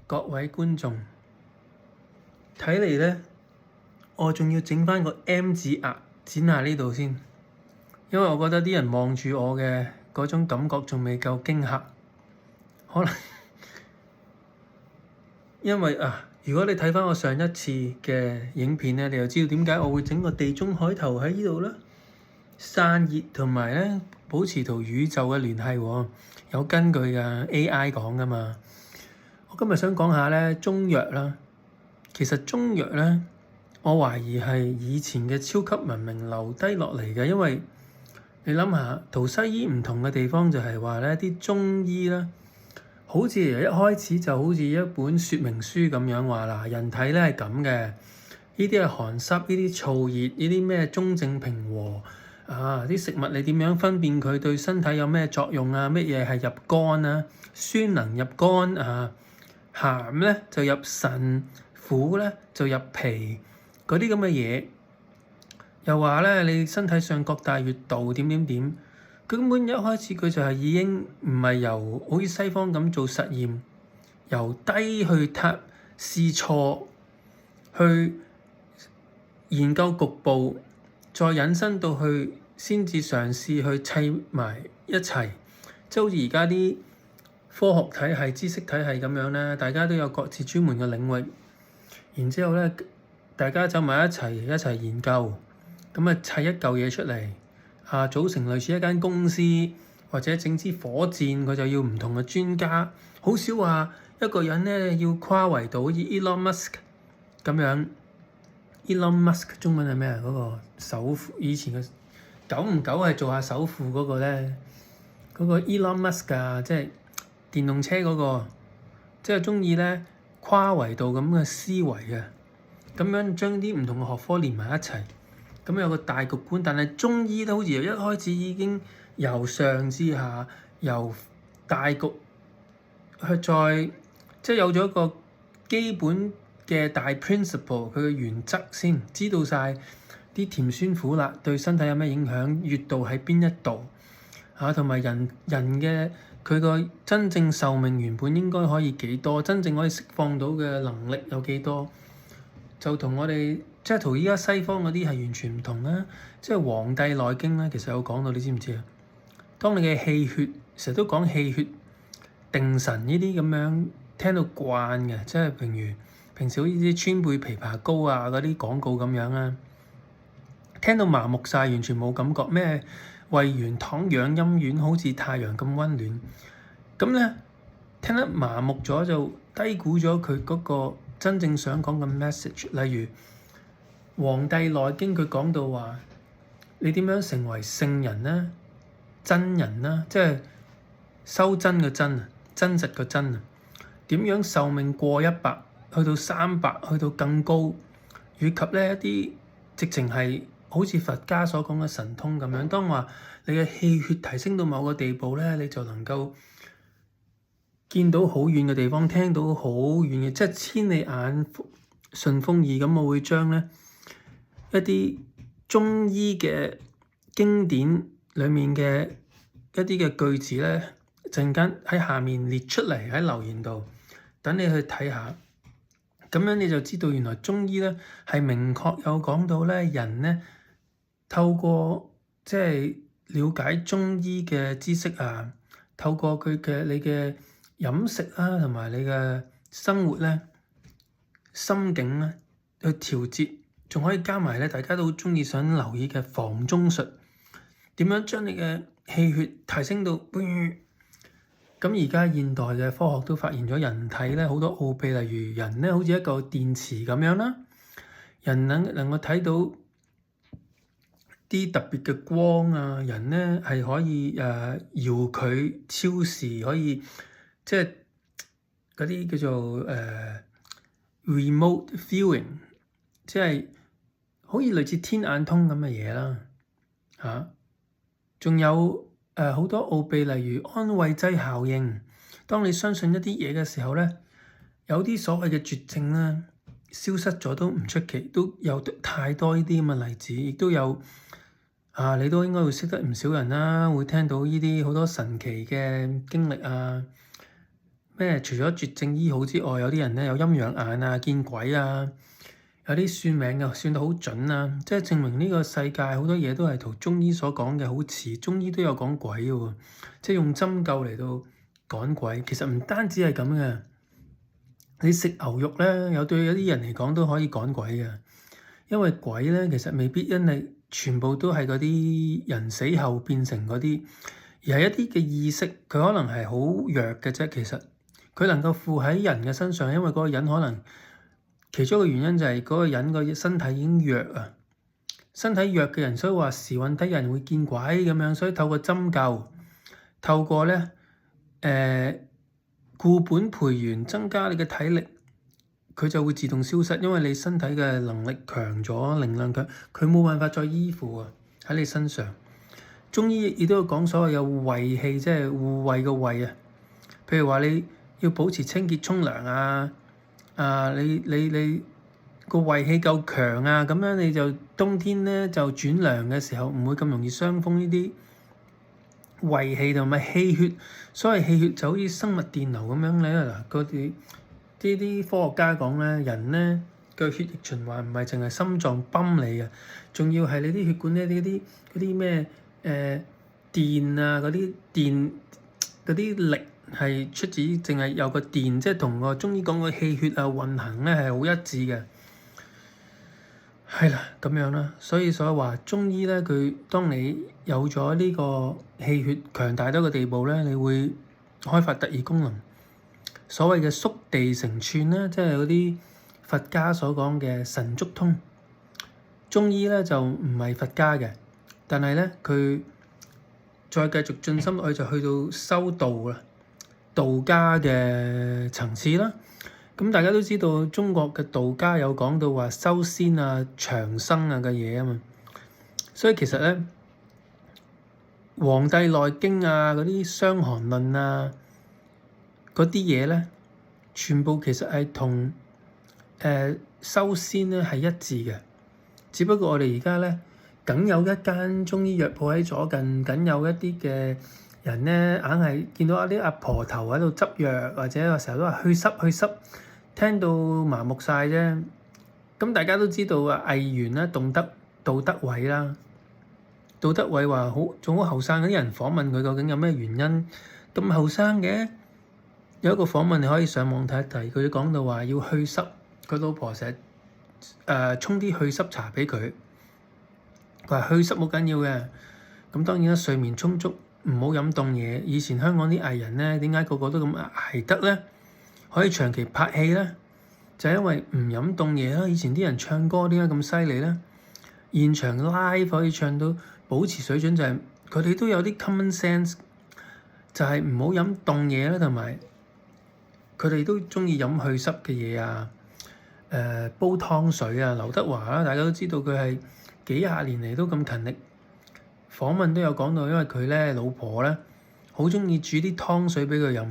各位觀眾，睇嚟咧，我仲要整翻個 M 字額剪下呢度先，因為我覺得啲人望住我嘅嗰種感覺仲未夠驚嚇，可能因為如果你睇翻我上一次嘅影片咧，你就知道點解我會整個地中海頭喺呢度啦，散熱同埋咧保持同宇宙嘅聯繫喎，有根據㗎 AI 講㗎嘛。我今日想講下咧中藥啦，其實中藥咧，我懷疑係以前嘅超級文明留低落嚟嘅，因為你諗下，同西醫唔同嘅地方就係話咧，啲中醫咧，好似由一開始就好似一本說明書咁樣話嗱，人體咧係咁嘅，呢啲係寒濕，呢啲燥熱，呢啲咩中正平和啲食物你點樣分辨佢對身體有咩作用啊？乜嘢係入肝啊？酸能入肝啊？鹹咧就入腎，苦咧就入脾，嗰啲咁嘅嘢，又話咧你身體上各大穴道點點點，根本一開始佢就係已經唔係由好似西方咁做實驗，由低去試錯，去研究局部，再引申到去先至嘗試去砌埋一齊，即係好似而家啲科學體系、知識體系咁樣咧，大家都有各自專門嘅領域，然之後咧，大家走埋一齊研究，咁啊砌一嚿嘢出嚟，組成類似一間公司或者整支火箭，佢就要唔同嘅專家，好少話一個人咧要跨維度，好似 Elon Musk 咁樣。Elon Musk 中文係咩啊？嗰個首富以前嘅久唔久係做下首富嗰個咧，嗰個 Elon Musk 啊，即係電動車嗰個，即係鍾意咧跨維度咁嘅思維嘅，咁樣將啲唔同嘅學科連埋一齊，咁有個大局觀。但係中醫都好似由一開始已經由上至下，由大局去再即係有咗一個基本嘅大 principle， 佢嘅原則先知道晒啲甜酸苦辣對身體有咩影響，穴道喺邊一度同埋人嘅佢個真正壽命原本應該可以幾多，真正可以釋放到嘅能力有幾多，就同我哋即係同依家西方嗰啲係完全唔同啦。即係《黃帝內經》咧，其實有講到，你知唔知啊？當你嘅氣血成日都講氣血定神呢啲咁樣，聽到慣嘅，即係平時好似啲川貝枇杷膏嗰啲廣告咁樣啦，聽到麻木晒，完全冇感覺。咩位元堂養陰丸，好似太陽咁溫暖。咁咧聽得麻木咗，就低估咗佢嗰個真正想講嘅 message。例如《黃帝內經》佢講到話，你點樣成為聖人呢？真人啦，即係修真嘅真啊，真實嘅真啊。點樣壽命過100，去到300，去到更高，以及呢一啲直情係好似佛家所講嘅神通咁樣。當話你嘅氣血提升到某個地步咧，你就能夠見到好遠嘅地方，聽到好遠嘅，即係千里眼順風耳咁。我會將咧一啲中醫嘅經典裡面嘅一啲嘅句子咧，陣間喺下面列出嚟喺留言度，等你去睇下。咁樣你就知道原來中醫咧係明確有講到咧，人咧透過即係了解中醫嘅知識透過佢嘅你嘅飲食同埋你嘅生活咧、心境咧去調節，仲可以加埋咧大家都好鍾意想留意嘅房中術，點樣將你嘅氣血提升到咁。而家現代嘅科學都發現咗人體咧好多奧秘，例如人咧好似一個電池咁樣啦，人能夠睇到啲特別嘅光人咧係可以遙距超視，可以即係嗰啲叫做remote viewing，即係好似類似天眼通咁嘅嘢啦仲有好多奧秘，例如安慰劑效應。當你相信一啲嘢嘅時候咧，有啲所謂嘅絕症咧消失咗都唔出奇，都有太多呢啲咁嘅例子，亦都有你都應該會識得唔少人啦，會聽到呢啲好多神奇嘅經歷咩？除咗絕症醫好之外，有啲人咧有陰陽眼啊、見鬼啊，有啲算命又算得好準啊，即係證明呢個世界好多嘢都係同中醫所講嘅好似，中醫都有講鬼嘅喎，即係用針灸嚟到趕鬼。其實唔單止係咁嘅，你食牛肉咧，有啲人嚟講都可以趕鬼嘅，因為鬼咧其實未必因為全部都係嗰啲人死後變成嗰啲，而係一啲嘅意識，佢可能係好弱嘅啫。其實佢能夠附喺人嘅身上，因為嗰個人可能其中一個原因就係嗰個人個身體已經弱啊，身體弱嘅人，所以話時運低人會見鬼咁樣，所以透過針灸，透過咧固本培元，增加你嘅體力，佢就會自動消失，因為你身體嘅能力強咗，能量強，佢冇辦法再依附啊喺你身上。中醫亦都有講所謂有衛氣，即係護衛個衛啊。譬如話你要保持清潔沖涼啊，你個衛氣夠強啊，咁樣你就冬天咧就轉涼嘅時候唔會咁容易傷風。呢啲衛氣同埋氣血，所謂氣血就好似生物電流咁樣咧。嗱，啲科學家講咧，人咧嘅血液循環唔係淨係心臟泵你嘅，仲要係你啲血管咧嗰啲咩電啊，嗰啲力係出自淨係有個電，即係同個中醫講個氣血啊運行咧係好一致嘅。係啦，咁樣啦，所以話中醫咧，佢當你有咗呢個氣血強大到一個地步咧，你會開發特異功能。所謂嘅縮地成寸咧，即係嗰啲佛家所講嘅神足通。中醫咧就唔係佛家嘅，但係咧佢再繼續進深落去就去到修道啦，道家嘅層次啦。咁大家都知道中國嘅道家有講到話修仙啊、長生啊嘅嘢啊嘛，所以其實咧《黃帝內經》啊、嗰啲《傷寒論》啊嗰啲嘢咧，全部其實係同修仙咧係一致嘅，只不過我哋而家咧梗有一間中醫藥鋪喺左近，梗有一啲嘅人咧硬係見到一啲阿婆頭喺度執藥，或者成日都話去濕。聽到麻木晒啫，咁大家都知道啊，魏源啦、杜德偉啦，杜德偉話仲好後生，嗰啲人訪問佢究竟有咩原因咁後生嘅？有一個訪問你可以上網睇一睇，佢講到話要去濕，佢老婆成日沖啲去濕茶俾佢，佢話去濕冇緊要嘅。咁當然啦，睡眠充足，唔好飲凍嘢。以前香港啲藝人咧，點解個個都咁捱得咧？可以長期拍戲咧，就係因為唔飲凍嘢啦。以前啲人唱歌點解咁犀利咧？現場 live 可以唱到保持水準，就係佢哋都有啲 common sense，就係唔好飲凍嘢啦，同埋佢哋都中意飲去濕嘅嘢啊。煲湯水啊，劉德華啦，大家都知道佢係幾廿年嚟都咁勤力。訪問都有講到，因為佢咧老婆咧好中意煮啲湯水俾佢飲。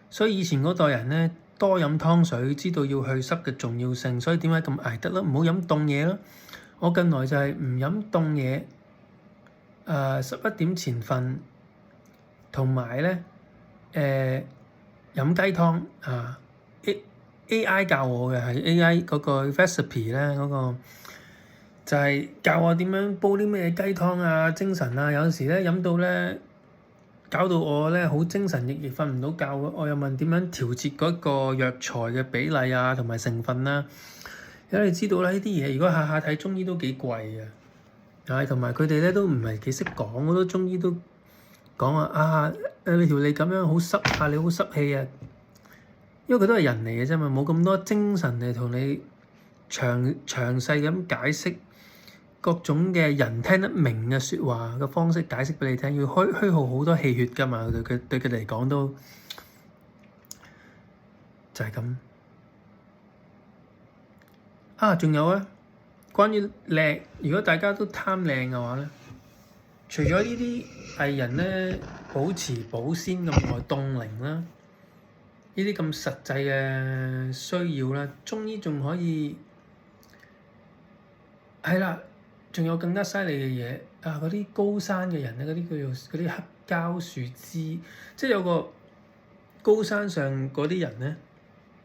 所以以前嗰代人咧多飲湯水，知道要去濕嘅重要性，所以點解咁捱得咯？唔好飲凍嘢咯。我近來就係唔飲凍嘢，11點前瞓，同埋咧飲雞湯啊。AI 教我嘅係 AI 嗰個 recipe 咧，嗰個就係教我點樣煲啲咩雞湯啊，精神啊。有時咧飲到咧〜搞到我咧好精神奕奕，瞓唔到覺。我又問點樣調節嗰個藥材嘅比例啊，同埋成分啦。因為你知道啦，呢啲嘢如果下下睇中醫都幾貴嘅，係同埋佢哋咧都唔係幾識講。好多中醫都講話你條脷咁樣好濕啊，你好濕氣啊。因為佢都係人嚟嘅啫嘛，冇咁多精神嚟同你詳細咁解釋各種嘅人聽得明嘅説話嘅方式解釋俾你聽，要虛耗好多氣血㗎嘛。對佢嚟講都就係咁。仲有啊，關於靚，如果大家都貪靚嘅話咧，除咗呢啲藝人咧保持保鮮咁耐凍齡啦，呢啲咁實際嘅需要啦，中醫仲可以係啦。仲有更加犀利嘅嘢嗰啲高山嘅人咧，嗰啲叫做嗰啲黑膠樹枝，即係有個高山上嗰啲人咧，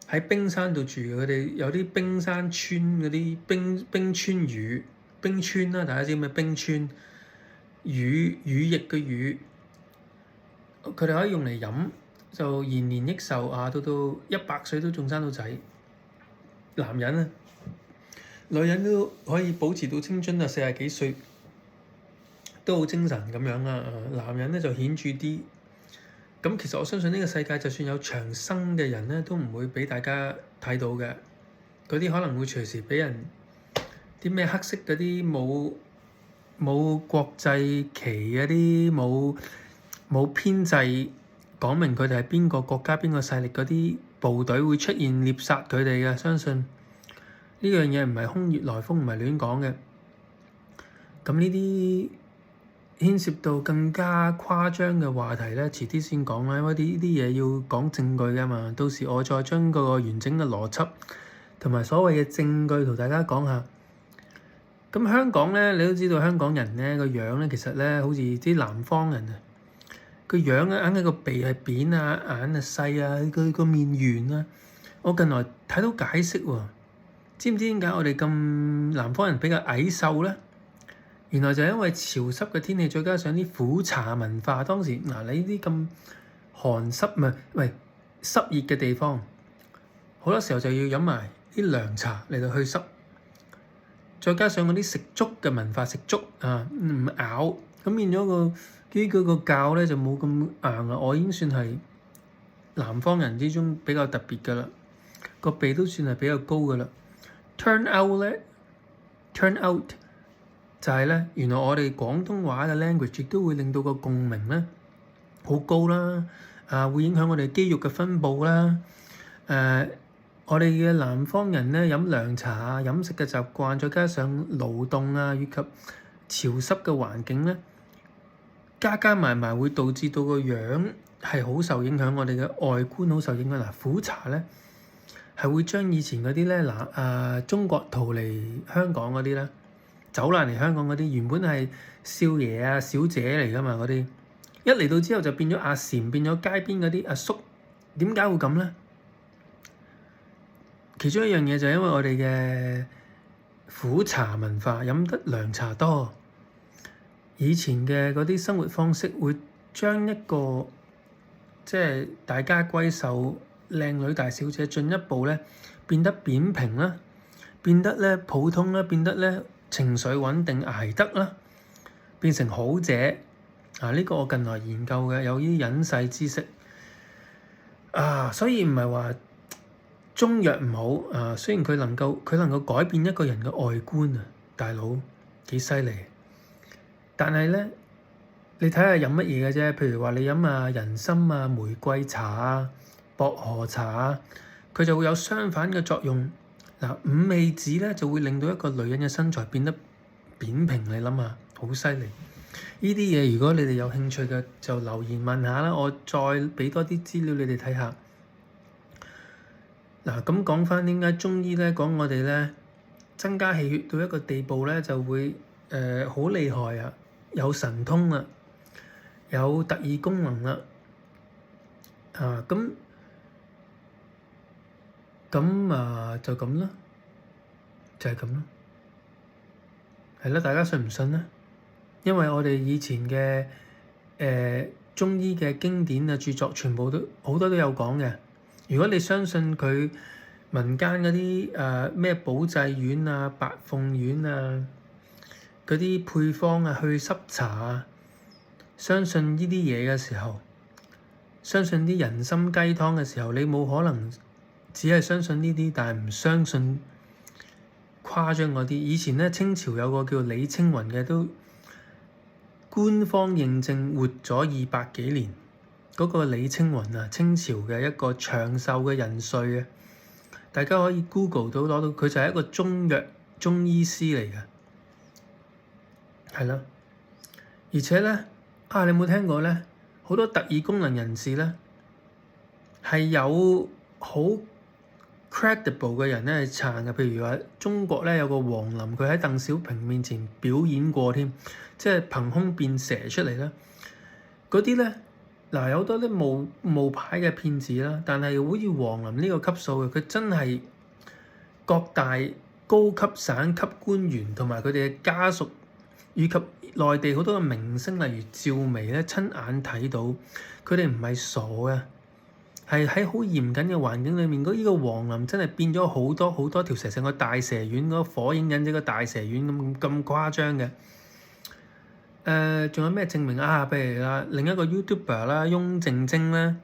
喺冰山度住，佢哋有啲冰山村嗰啲冰川魚，冰川啦，大家知咩冰川？魚翼嘅魚，佢哋可以用嚟飲，就延年益壽啊！到100歲都仲生到仔。男人啊，女人都可以保持到青春啊，40幾歲都好精神咁樣啊。男人咧就顯著啲。咁其實我相信呢個世界就算有長生嘅人咧，都唔會俾大家睇到嘅。嗰啲可能會隨時俾人啲咩黑色嗰啲冇國際旗嗰啲冇編制講明佢哋係邊個國家邊個勢力嗰啲部隊會出現獵殺佢哋嘅。相信呢樣嘢唔係空穴來風，唔係亂講嘅。咁呢啲牽涉到更加誇張嘅話題咧，遲啲先講啦，因為呢啲嘢要講證據㗎嘛。到時我再將個完整嘅邏輯同埋所謂嘅證據同大家講下。咁香港咧，你都知道香港人咧個樣咧，其實咧好似啲南方人啊，個樣咧硬係個鼻係扁啊，眼係細啊，佢個面圓啊。我近來睇到解釋喎，知唔知點解我哋咁南方人比較矮瘦咧？原來就係因為潮濕嘅天氣，再加上啲苦茶文化。當時嗱，你呢啲咁寒濕濕熱嘅地方，好多時候就要飲埋啲涼茶嚟到去濕。再加上嗰啲食粥嘅文化，食粥啊唔咬，咁變咗個教咧就冇咁硬啦。我已經算係南方人之中比較特別㗎啦，個鼻都算係比較高㗎啦。turn out 就係咧，原來我哋廣東話嘅 language 亦都會令到個共鳴咧好高啦，會影響我哋肌肉嘅分佈啦。我哋嘅南方人咧飲涼茶啊，飲食嘅習慣，再加上勞動啊以及潮濕嘅環境咧，加埋會導致到個樣係好受影響，我哋嘅外觀好受影響。苦茶咧係會將以前嗰啲咧中國逃離香港嗰啲咧，走難嚟香港嗰啲，原本係少爺啊小姐嚟㗎嘛，嗰啲一嚟到之後就變咗阿禪，變咗街邊嗰啲阿叔。點解會咁咧？其中一樣嘢就係因為我哋嘅苦茶文化，飲得涼茶多。以前嘅嗰啲生活方式會將一個即係大家閨秀靚女大小姐進一步咧變得扁平啦，變得咧普通啦，變得咧情緒穩定捱得啦，變成好者。呢個我近來研究嘅有啲隱世知識所以唔係話中藥唔好雖然佢能夠改變一個人嘅外觀大佬幾犀利。但係咧，你睇下飲乜嘢嘅啫。譬如話你飲人參啊、玫瑰茶啊、薄荷茶啊，佢就會有相反嘅作用。五味子咧就會令到一個女人嘅身材變得扁平。你諗下，好犀利。呢啲嘢如果你哋有興趣嘅，就留言問下啦，我再俾多啲資料你哋睇下。咁講翻點解中醫咧講我哋咧增加氣血到一個地步咧，就會好厲害啊，有神通啦，有特異功能啦。咁就咁啦，就係咁啦。係啦，大家信唔信咧？因為我哋以前嘅中醫嘅經典著作，全部都好多都有講嘅。如果你相信佢民間嗰啲咩保濟丸啊、白鳳丸啊嗰啲配方去濕茶相信呢啲嘢嘅時候，相信啲人參雞湯嘅時候，你冇可能只係相信呢啲，但係唔相信誇張嗰啲。以前咧清朝有個叫李青雲嘅，都官方認證活咗200幾年。嗰個李青雲清朝嘅一個長壽嘅人瑞大家可以 Google 到攞到，佢就係一個中醫師嚟嘅，係啦。而且咧你有冇聽過咧？好多特異功能人士咧係有好 credible 嘅人咧係撐嘅。譬如話中國咧有個王林，佢喺鄧小平面前表演過添，即係憑空變蛇出嚟啦。嗰啲咧嗱，有好多啲冒牌嘅騙子啦，但係好似黃林呢個級數嘅，佢真係各大高級省級官員同埋佢哋嘅家屬，以及內地好多嘅明星，例如趙薇咧，親眼睇到佢哋唔係傻嘅，係喺好嚴謹嘅環境裏面，呢個黃林真係變咗好多好多條蛇，成個大蛇丸嗰個火影忍者個大蛇丸咁誇張嘅。仲有咩證明啊？譬如啦，另一個 YouTuber 啦，翁靜晶咧，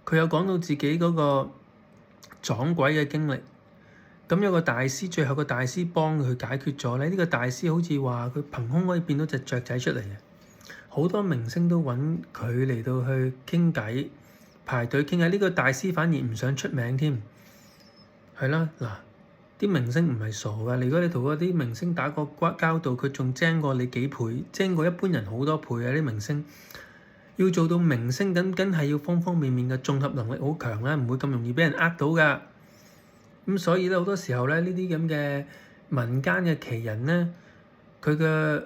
佢有講到自己嗰個撞鬼嘅經歷。咁有個大師，最後個大師幫佢解決咗咧。呢個大師好似話佢憑空可以變到隻雀仔出嚟嘅。好多明星都揾佢嚟到去傾偈，排隊傾偈。呢個大師反而唔想出名添，係啦。嗱，啲明星唔係傻噶。如果你同嗰啲明星打過交道，佢仲精過你幾倍，精過一般人好多倍啊！啲明星要做到明星，梗係要方方面面嘅綜合能力好強啦，唔會咁容易俾人呃到噶。咁所以咧，好多時候咧，呢啲咁嘅民間嘅奇人咧，佢嘅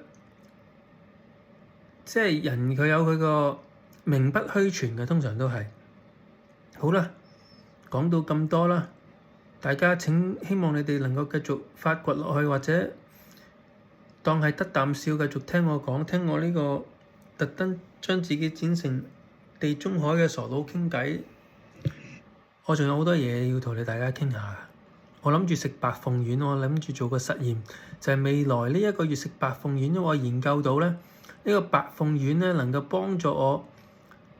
即係人，佢有佢個名不虛傳嘅，通常都係。好啦，講到咁多啦，大家希望你哋能夠繼續發掘落去，或者當係得啖笑，繼續聽我講，聽我呢個特登將自己剪成地中海嘅傻佬傾偈。我仲有好多嘢要同你大家傾下。我諗住食白鳳丸，我諗住做個實驗，就係未來呢一個月食白鳳丸，因為我研究到咧，呢個白鳳丸咧能夠幫助我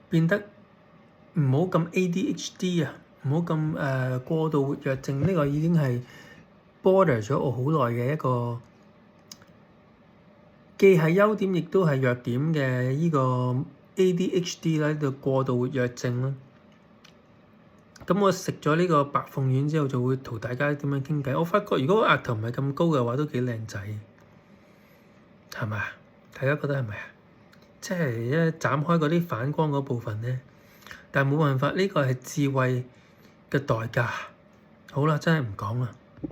變得唔好咁 ADHD 啊，唔好咁過度活躍症。呢個已經係 border 咗我好耐嘅一個，既係優點亦都係弱點嘅呢個 ADHD 啦，呢個過度活躍症啦。咁我食咗呢個白鳳丸之後，就會同大家點樣傾偈。我發覺如果額頭唔係咁高嘅話，都幾靚仔，係咪啊？大家覺得係咪啊？即係一斬開嗰啲反光嗰部分咧，但係冇辦法，呢個係智慧嘅代價。好啦，真係唔講啦。